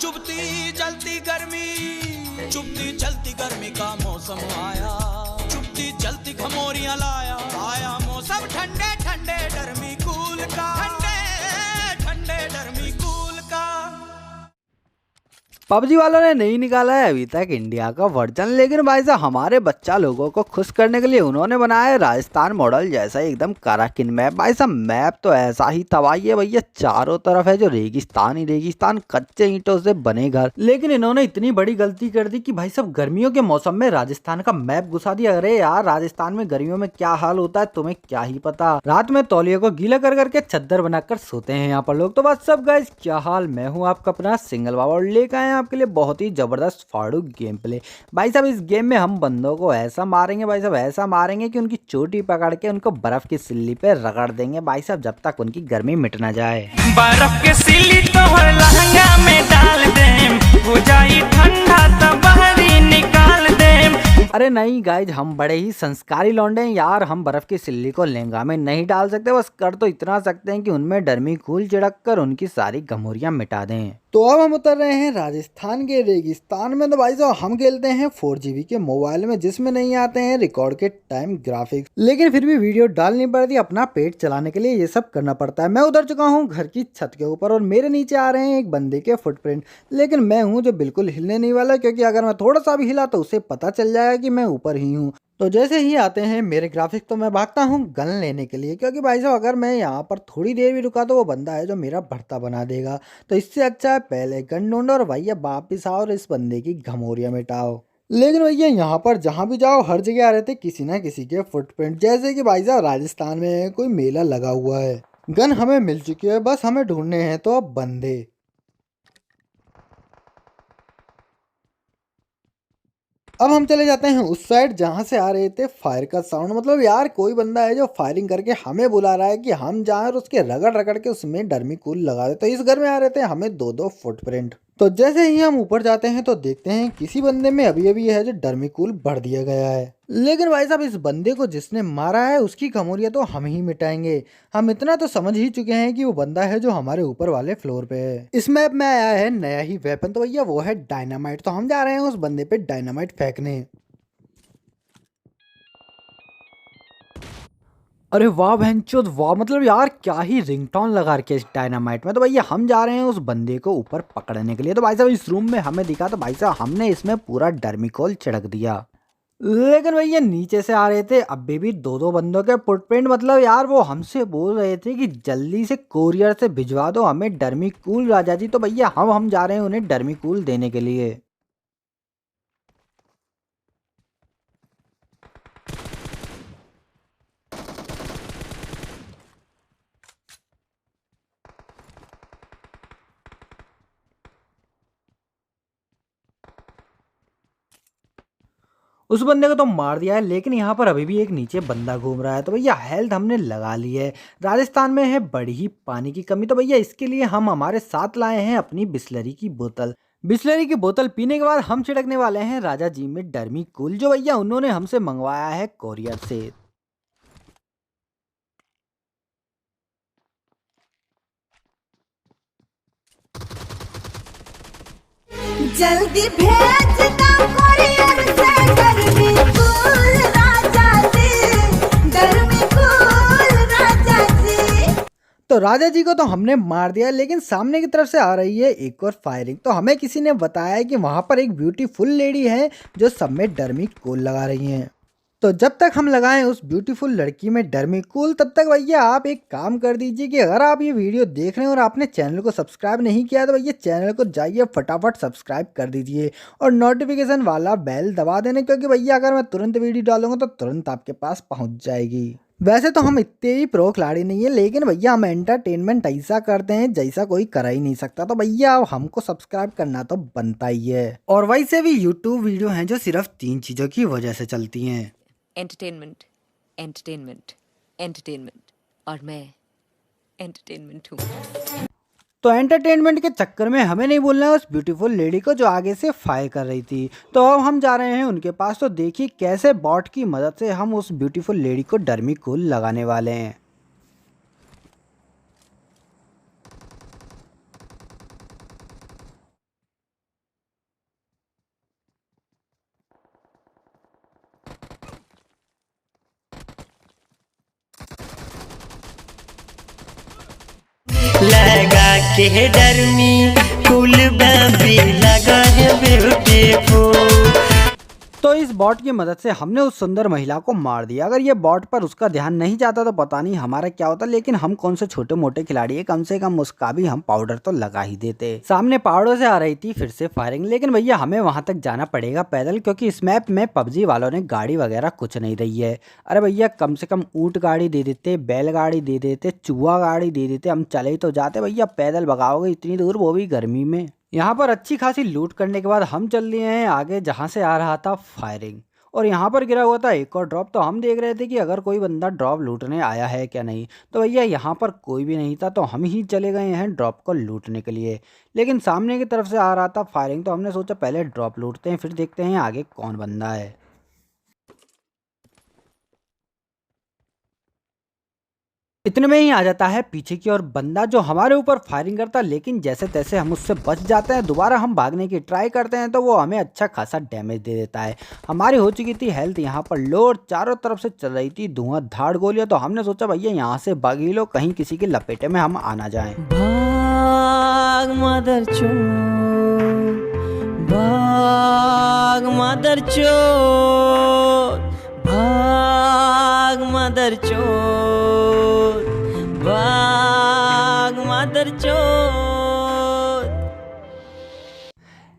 चुभती जलती गर्मी, चुभती जलती गर्मी का मौसम आया, चुभती जलती खमोरियां लाया, आया मौसम ठंडे ठंडे डरमी कूल का, ठंडे ठंडे डरमी कूल का। पबजी वालों ने नहीं निकाला है अभी तक इंडिया का वर्जन, लेकिन भाई साहब हमारे बच्चा लोगों को खुश करने के लिए उन्होंने बनाया है राजस्थान मॉडल जैसा एकदम काराकिन मैप। भाई साहब मैप तो ऐसा ही तबाही है भैया, चारों तरफ है जो रेगिस्तान ही रेगिस्तान, कच्चे ईंटों से बने घर। लेकिन इन्होंने इतनी बड़ी गलती कर दी कि भाई साहब गर्मियों के मौसम में राजस्थान का मैप घुसा दिया। अरे यार राजस्थान में गर्मियों में क्या हाल होता है तुम्हें क्या ही पता, रात में तौलिए को गीला कर करके चद्दर बनाकर सोते हैं यहाँ पर लोग। तो बस सब गाइस क्या हाल, मैं हूँ आपका अपना सिंगल बाबा और लेकर आए आपके लिए बहुत ही जबरदस्त फाड़ू गेम प्ले। भाई साहब इस गेम में हम बंदों को ऐसा मारेंगे भाई साहब, ऐसा मारेंगे कि उनकी चोटी पकड़ के उनको बर्फ की सिल्ली पे रगड़ देंगे भाई साहब, जब तक उनकी गर्मी मिट ना जाए। बर्फ के सिल्ली तो लहंगा में डाल देम, हो जाई ठंडा तो बहरी निकाल देम। अरे नहीं गाइज, हम बड़े ही संस्कारी लौंडे हैं यार, हम बर्फ की सिल्ली को लहंगा में नहीं डाल सकते, बस कर तो इतना सकते हैं कि उनमें डर्मी कूल छिड़क कर उनकी सारी गमोरियां मिटा दें। तो अब हम उतर रहे हैं राजस्थान के रेगिस्तान में। तो भाई साहब हम खेलते हैं 4GB के मोबाइल में, जिसमें नहीं आते हैं रिकॉर्ड के टाइम ग्राफिक्स, लेकिन फिर भी वीडियो डालनी पड़ती, अपना पेट चलाने के लिए ये सब करना पड़ता है। मैं उतर चुका हूँ घर की छत के ऊपर और मेरे नीचे आ रहे हैं एक बंदे के फुटप्रिंट, लेकिन मैं हूँ जो बिल्कुल हिलने नहीं वाला, क्योंकि अगर मैं थोड़ा सा भी हिला तो उसे पता चल जाएगा कि मैं ऊपर ही हूँ। तो जैसे ही आते हैं मेरे ग्राफिक्स तो मैं भागता हूँ गन लेने के लिए, क्योंकि भाई साहब अगर मैं यहाँ पर थोड़ी देर भी रुका तो वो बंदा है जो मेरा भर्ता बना देगा। तो इससे अच्छा है पहले गन ढूंढो और भैया वापिस आओ और इस बंदे की घमोरियां मिटाओ। लेकिन भैया यहाँ पर जहाँ भी जाओ हर जगह आ रहे थे किसी ना किसी के फुटप्रिंट, जैसे कि भाई साहब राजस्थान में कोई मेला लगा हुआ है। गन हमें मिल चुकी है, बस हमें ढूंढने हैं तो अब बंदे। अब हम चले जाते हैं उस साइड जहां से आ रहे थे फायर का साउंड, मतलब यार कोई बंदा है जो फायरिंग करके हमें बुला रहा है कि हम जाएं और उसके रगड़ रगड़ के उसमें डर्मी कूल लगा दे। तो इस घर में आ रहे थे हमें दो दो फुटप्रिंट। तो जैसे ही हम ऊपर जाते हैं तो देखते हैं किसी बंदे में अभी अभी है जो डर्मी कूल भर दिया गया है। लेकिन भाई साहब इस बंदे को जिसने मारा है उसकी खमोरिया तो हम ही मिटाएंगे। हम इतना तो समझ ही चुके हैं कि वो बंदा है जो हमारे ऊपर वाले फ्लोर पे है। इस मैप में आया है नया ही वेपन, तो भैया वो है डायनामाइट। तो हम जा रहे हैं उस बंदे पे डायनामाइट फेंकने। अरे वाह बहनचोद वाह, मतलब यार क्या ही रिंगटोन लगा रखे इस डायनामाइट में। तो भैया हम जा रहे हैं उस बंदे को ऊपर पकड़ने के लिए। तो भाई साहब इस रूम में हमें दिखा, तो भाई साहब हमने इसमें पूरा डर्मिकोल छिड़क दिया। लेकिन भैया नीचे से आ रहे थे अभी भी दो दो बंदों के फुटप्रिंट, मतलब यार वो हमसे बोल रहे थे कि जल्दी से कोरियर से भिजवा दो हमें डर्मिकूल राजा जी। तो भैया हम जा रहे हैं उन्हें डर्मिकूल देने के लिए। उस बंदे को तो मार दिया है, लेकिन यहाँ पर अभी भी एक नीचे बंदा घूम रहा है। तो भैया हेल्थ हमने लगा ली है। राजस्थान में है बड़ी ही पानी की कमी, तो भैया इसके लिए हम हमारे साथ लाए हैं अपनी बिस्लरी की बोतल। बिस्लरी की बोतल पीने के बाद हम छिड़कने वाले हैं राजा जी में डर्मी कूल, जो भैया उन्होंने हमसे मंगवाया है कोरियर से। जल्दी भेज दो कोरियर से डर्मी कूल राजा जी, डर्मी कूल राजा जी। तो राजा जी को तो हमने मार दिया, लेकिन सामने की तरफ से आ रही है एक और फायरिंग। तो हमें किसी ने बताया कि वहां पर एक ब्यूटीफुल लेडी है जो सब में डर्मी कूल लगा रही हैं। तो जब तक हम लगाएं उस ब्यूटीफुल लड़की में डर्मी कूल, तब तक भैया आप एक काम कर दीजिए कि अगर आप ये वीडियो देख रहे हैं और आपने चैनल को सब्सक्राइब नहीं किया तो भैया चैनल को जाइए फटाफट सब्सक्राइब कर दीजिए और नोटिफिकेशन वाला बेल दबा देना, क्योंकि भैया अगर मैं तुरंत वीडियो डालूंगा तो तुरंत आपके पास पहुंच जाएगी। वैसे तो हम इतने ही प्रो खिलाड़ी नहीं है, लेकिन भैया हम एंटरटेनमेंट ऐसा करते हैं जैसा कोई कर ही नहीं सकता। तो भैया हमको सब्सक्राइब करना तो बनता ही है। और वैसे भी यूट्यूब वीडियो हैं जो सिर्फ 3 चीजों की वजह से चलती हैं: एंटरटेनमेंट, एंटरटेनमेंट, एंटरटेनमेंट, और मैं एंटरटेनमेंट हूँ। तो एंटरटेनमेंट के चक्कर में हमें नहीं बोलना है उस ब्यूटीफुल लेडी को जो आगे से फायर कर रही थी। तो अब हम जा रहे हैं उनके पास। तो देखिए कैसे बॉट की मदद से हम उस ब्यूटीफुल लेडी को डर्मी कूल लगाने वाले हैं। के डर में कुल बेबी लगा है ब्यूटीफुल। तो इस बॉट की मदद से हमने उस सुंदर महिला को मार दिया। अगर ये बॉट पर उसका ध्यान नहीं जाता तो पता नहीं हमारा क्या होता, लेकिन हम कौन से छोटे मोटे खिलाड़ी है, कम से कम उसका भी हम पाउडर तो लगा ही देते। सामने पहाड़ों से आ रही थी फिर से फायरिंग, लेकिन भैया हमें वहां तक जाना पड़ेगा पैदल, क्योंकि इस मैप में पबजी वालों ने गाड़ी वगैरह कुछ नहीं दी है। अरे भैया कम से कम ऊंट गाड़ी दे देते, बैलगाड़ी दे देते, चूहा गाड़ी दे देते, हम चले ही तो जाते। भैया पैदल भगाओगे इतनी दूर, वो भी गर्मी में। यहाँ पर अच्छी खासी लूट करने के बाद हम चल लिए हैं आगे, जहाँ से आ रहा था फायरिंग। और यहाँ पर गिरा हुआ था एक और ड्रॉप, तो हम देख रहे थे कि अगर कोई बंदा ड्रॉप लूटने आया है क्या नहीं। तो भैया यहाँ पर कोई भी नहीं था, तो हम ही चले गए हैं ड्रॉप को लूटने के लिए। लेकिन सामने की तरफ से आ रहा था फायरिंग, तो हमने सोचा पहले ड्रॉप लूटते हैं, फिर देखते हैं आगे कौन बंदा है। इतने में ही आ जाता है पीछे की ओर बंदा, जो हमारे ऊपर फायरिंग करता, लेकिन जैसे तैसे हम उससे बच जाते हैं। दोबारा हम भागने की ट्राई करते हैं तो वो हमें अच्छा खासा डैमेज दे देता है। हमारी हो चुकी थी हेल्थ यहाँ पर लो, और चारों तरफ से चल रही थी धुआंधार गोलियां। तो हमने सोचा भैया यहाँ से भाग ही लो, कहीं किसी के लपेटे में हम आना जाए। भाग मदर चोद, भाग मदर चोद, भाग मदर चोद, भाग मदर चोद।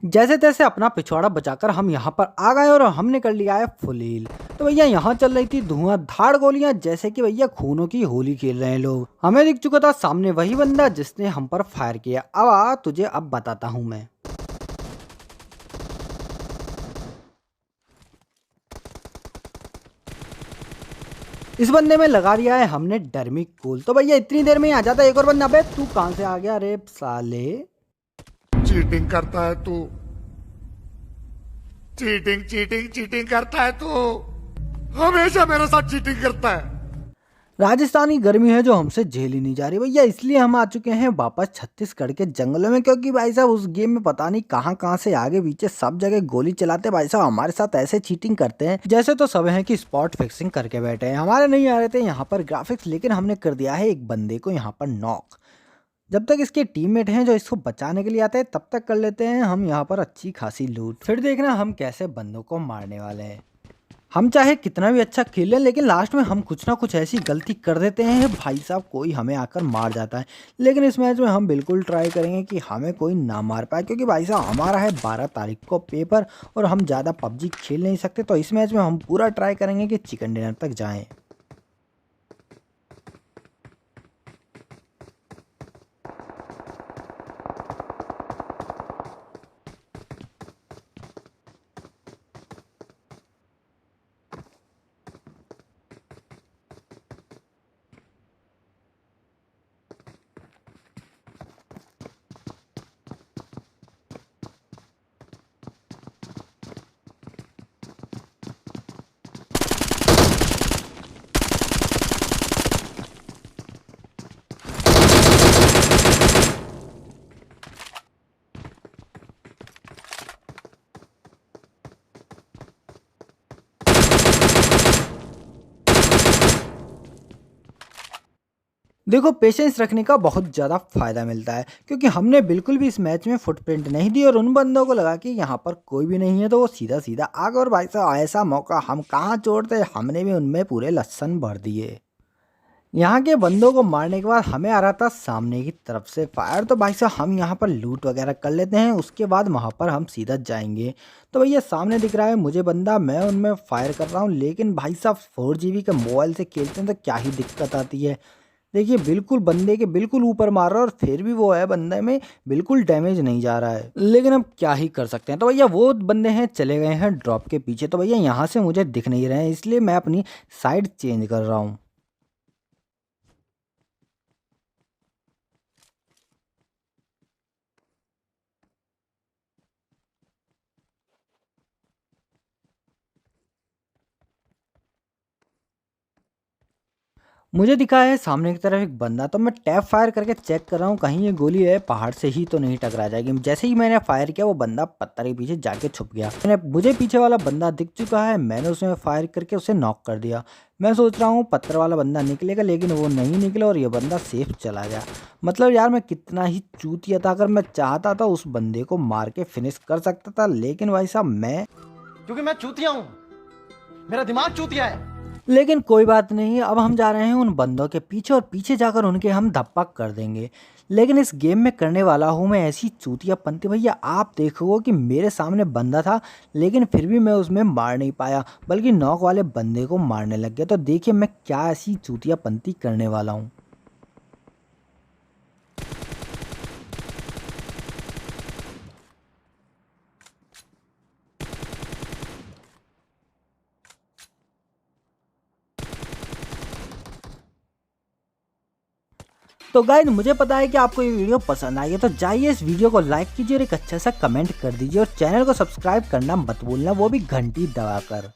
जैसे तैसे अपना पिछवाड़ा बचाकर हम यहाँ पर आ गए और हमने कर लिया है फुल हील। तो भैया यहाँ चल रही थी धुआंधार गोलियां, जैसे कि भैया खूनों की होली खेल रहे हैं लोग। हमें दिख चुका था सामने वही बंदा जिसने हम पर फायर किया। अब आ तुझे अब बताता हूँ मैं। इस बंदे में लगा दिया है हमने डर्मिक कूल। तो भैया इतनी देर में ही आ जाता है एक और बंदा। अबे तू कहां से आ गया रे साले? चीटिंग करता है तू, चीटिंग चीटिंग चीटिंग करता है तू, हमेशा मेरे साथ चीटिंग करता है। राजस्थानी गर्मी है जो हमसे झेली नहीं जा रही भैया, इसलिए हम आ चुके हैं वापस छत्तीसगढ़ के जंगलों में। क्योंकि भाई साहब उस गेम में पता नहीं कहां कहां से आगे पीछे सब जगह गोली चलाते। भाई साहब हमारे साथ ऐसे चीटिंग करते हैं जैसे तो सब हैं कि स्पॉट फिक्सिंग करके बैठे हैं। हमारे नहीं आ रहे थे यहाँ पर ग्राफिक्स, लेकिन हमने कर दिया है एक बंदे को यहाँ पर नॉक। जब तक इसके टीममेट हैं जो इसको बचाने के लिए आते हैं, तब तक कर लेते हैं हम यहाँ पर अच्छी खासी लूट। फिर देखना हम कैसे बंदों को मारने वाले हैं। हम चाहे कितना भी अच्छा खेल लें, लेकिन लास्ट में हम कुछ ना कुछ ऐसी गलती कर देते हैं भाई साहब, कोई हमें आकर मार जाता है। लेकिन इस मैच में हम बिल्कुल ट्राई करेंगे कि हमें कोई ना मार पाए, क्योंकि भाई साहब हमारा है 12 तारीख को पेपर और हम ज़्यादा पबजी खेल नहीं सकते। तो इस मैच में हम पूरा ट्राई करेंगे कि चिकन डिनर तक जाएँ। देखो पेशेंस रखने का बहुत ज़्यादा फायदा मिलता है, क्योंकि हमने बिल्कुल भी इस मैच में फुटप्रिंट नहीं दी और उन बंदों को लगा कि यहाँ पर कोई भी नहीं है, तो वो सीधा सीधा आ गए। और भाई साहब ऐसा मौका हम कहाँ छोड़ते, हमने भी उनमें पूरे लहसन भर दिए। यहाँ के बंदों को मारने के बाद हमें आ रहा था सामने की तरफ से फायर। तो भाई साहब हम यहाँ पर लूट वगैरह कर लेते हैं, उसके बाद वहाँ पर हम सीधा जाएंगे। तो भैया सामने दिख रहा है मुझे बंदा, मैं उनमें फायर कर रहा हूँ। लेकिन भाई साहब 4GB के मोबाइल से खेलते हैं तो क्या ही दिक्कत आती है। देखिए बिल्कुल बंदे के बिल्कुल ऊपर मार रहा है और फिर भी वो है बंदे में बिल्कुल डैमेज नहीं जा रहा है। लेकिन अब क्या ही कर सकते हैं। तो भैया वो बंदे हैं चले गए हैं ड्रॉप के पीछे। तो भैया यहाँ से मुझे दिख नहीं रहे हैं, इसलिए मैं अपनी साइड चेंज कर रहा हूँ। मुझे दिखा है सामने की तरफ एक बंदा, तो मैं टैप फायर करके चेक कर रहा हूँ कहीं ये गोली है पहाड़ से ही तो नहीं टकरा जाएगी। जैसे ही मैंने फायर किया वो बंदा पत्थर के पीछे जाके छुप गया। मुझे पीछे वाला बंदा दिख चुका है, मैंने उसमें फायर करके उसे नॉक कर दिया। मैं सोच रहा हूँ पत्थर वाला बंदा निकलेगा, लेकिन वो नहीं निकला और ये बंदा सेफ चला गया। मतलब यार मैं कितना ही चूतिया था, अगर मैं चाहता था उस बंदे को मार के फिनिश कर सकता था, लेकिन भाई साहब मैं क्योंकि मैं चूतिया हूँ, मेरा दिमाग चूतिया है। लेकिन कोई बात नहीं, अब हम जा रहे हैं उन बंदों के पीछे और पीछे जाकर उनके हम धप्पा कर देंगे। लेकिन इस गेम में करने वाला हूँ मैं ऐसी चूतियापंती भैया, आप देखो कि मेरे सामने बंदा था लेकिन फिर भी मैं उसमें मार नहीं पाया, बल्कि नॉक वाले बंदे को मारने लग गया। तो देखिए मैं क्या ऐसी चूतियापंती करने वाला हूँ। तो गाइस मुझे पता है कि आपको ये वीडियो पसंद आई है, तो जाइए इस वीडियो को लाइक कीजिए और एक अच्छा सा कमेंट कर दीजिए और चैनल को सब्सक्राइब करना मत भूलना, वो भी घंटी दबाकर।